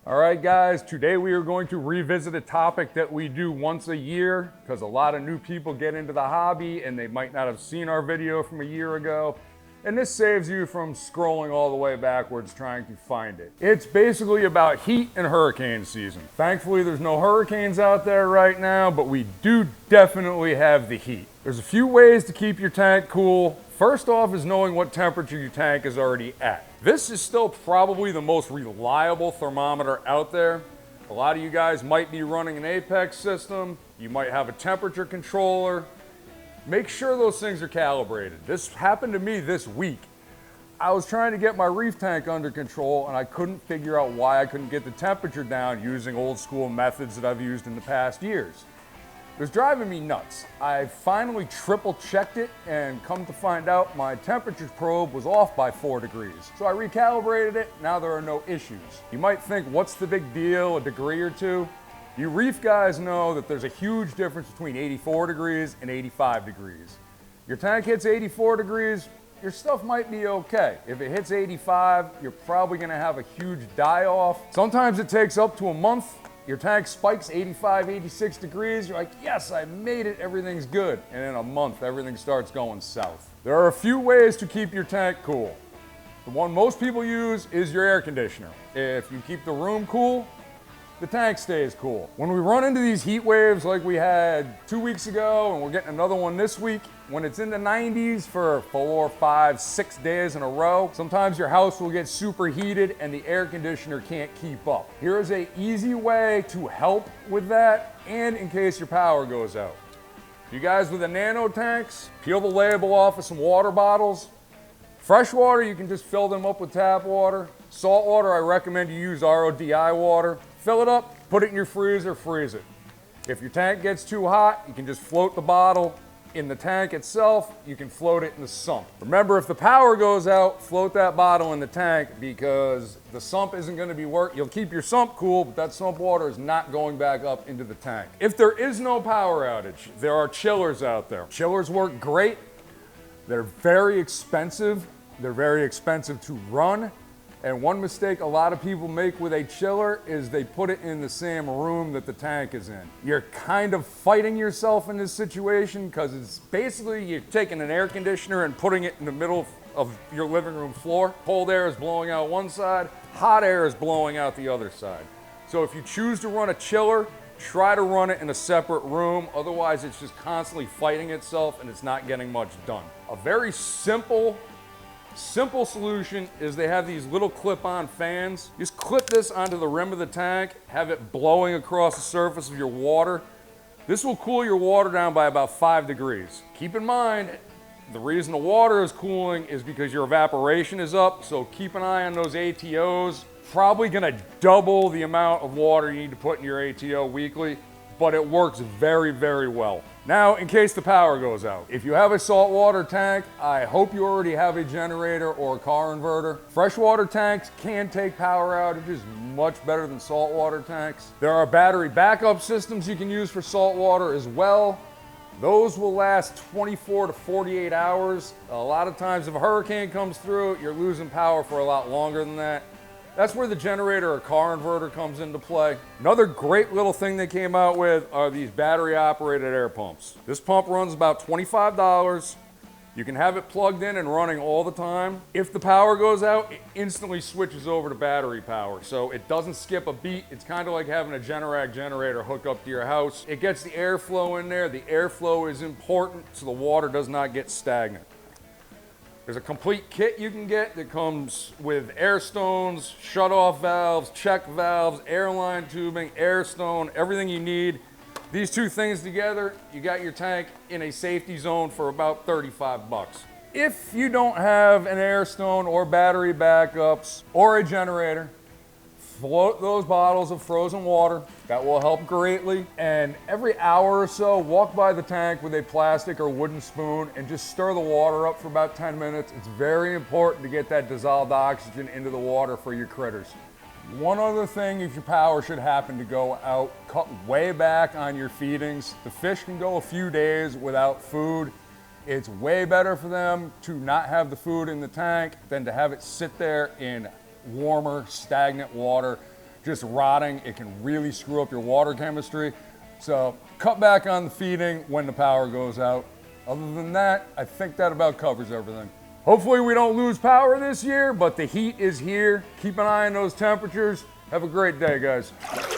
All right, guys, today we are going to revisit a topic that we do once a year because a lot of new people get into the hobby and they might not have seen our video from a year ago. And this saves you from scrolling all the way backwards trying to find it. It's basically about heat and hurricane season. Thankfully, there's no hurricanes out there right now, but we do definitely have the heat. There's a few ways to keep your tank cool. First off is knowing what temperature your tank is already at. This is still probably the most reliable thermometer out there. A lot of you guys might be running an Apex system. You might have a temperature controller. Make sure those things are calibrated. This happened to me this week. I was trying to get my reef tank under control and I couldn't figure out why I couldn't get the temperature down using old school methods that I've used in the past years. It was driving me nuts. I finally triple checked it and come to find out my temperature probe was off by 4 degrees. So I recalibrated it, now there are no issues. You might think, what's the big deal, a degree or two? You reef guys know that there's a huge difference between 84 degrees and 85 degrees. Your tank hits 84 degrees, your stuff might be okay. If it hits 85, you're probably gonna have a huge die-off. Sometimes it takes up to a month. Your tank spikes 85, 86 degrees. You're like, yes, I made it, everything's good. And in a month, everything starts going south. There are a few ways to keep your tank cool. The one most people use is your air conditioner. If you keep the room cool, the tank stays cool. When we run into these heat waves like we had 2 weeks ago, and we're getting another one this week, when it's in the 90s for 4, 5, 6 days in a row, sometimes your house will get superheated and the air conditioner can't keep up. Here's an easy way to help with that and in case your power goes out. You guys with the nano tanks, peel the label off of some water bottles. Fresh water, you can just fill them up with tap water. Salt water, I recommend you use RODI water. Fill it up, put it in your freezer, freeze it. If your tank gets too hot, you can just float the bottle in the tank itself. You can float it in the sump. Remember, if the power goes out, float that bottle in the tank because the sump isn't going to be working. You'll keep your sump cool, but that sump water is not going back up into the tank. If there is no power outage, there are chillers out there. Chillers work great. They're very expensive. They're very expensive to run. And one mistake a lot of people make with a chiller is they put it in the same room that the tank is in. You're kind of fighting yourself in this situation because it's basically you're taking an air conditioner and putting it in the middle of your living room floor. Cold air is blowing out one side, hot air is blowing out the other side. So if you choose to run a chiller, try to run it in a separate room. Otherwise, it's just constantly fighting itself and it's not getting much done. A very simple solution is they have these little clip-on fans. Just clip this onto the rim of the tank, have it blowing across the surface of your water. This will cool your water down by about 5 degrees. Keep in mind, the reason the water is cooling is because your evaporation is up, so keep an eye on those ATOs. Probably gonna double the amount of water you need to put in your ATO weekly, but it works very, very well. Now, in case the power goes out, if you have a saltwater tank, I hope you already have a generator or a car inverter. Freshwater tanks can take power outages much better than saltwater tanks. There are battery backup systems you can use for saltwater as well. Those will last 24 to 48 hours. A lot of times if a hurricane comes through, you're losing power for a lot longer than that. That's where the generator or car inverter comes into play. Another great little thing they came out with are these battery operated air pumps. This pump runs about $25. You can have it plugged in and running all the time. If the power goes out, it instantly switches over to battery power. So it doesn't skip a beat. It's kind of like having a Generac generator hook up to your house. It gets the airflow in there. The airflow is important so the water does not get stagnant. There's a complete kit you can get that comes with air stones, shut-off valves, check valves, airline tubing, air stone, everything you need. These two things together, you got your tank in a safety zone for about 35 bucks. If you don't have an air stone or battery backups or a generator, float those bottles of frozen water. That will help greatly. And every hour or so, walk by the tank with a plastic or wooden spoon and just stir the water up for about 10 minutes. It's very important to get that dissolved oxygen into the water for your critters. One other thing, if your power should happen to go out, cut way back on your feedings. The fish can go a few days without food. It's way better for them to not have the food in the tank than to have it sit there in warmer, stagnant water, just rotting. It can really screw up your water chemistry. So cut back on the feeding when the power goes out. Other than that, I think that about covers everything. Hopefully we don't lose power this year, but the heat is here. Keep an eye on those temperatures. Have a great day, guys.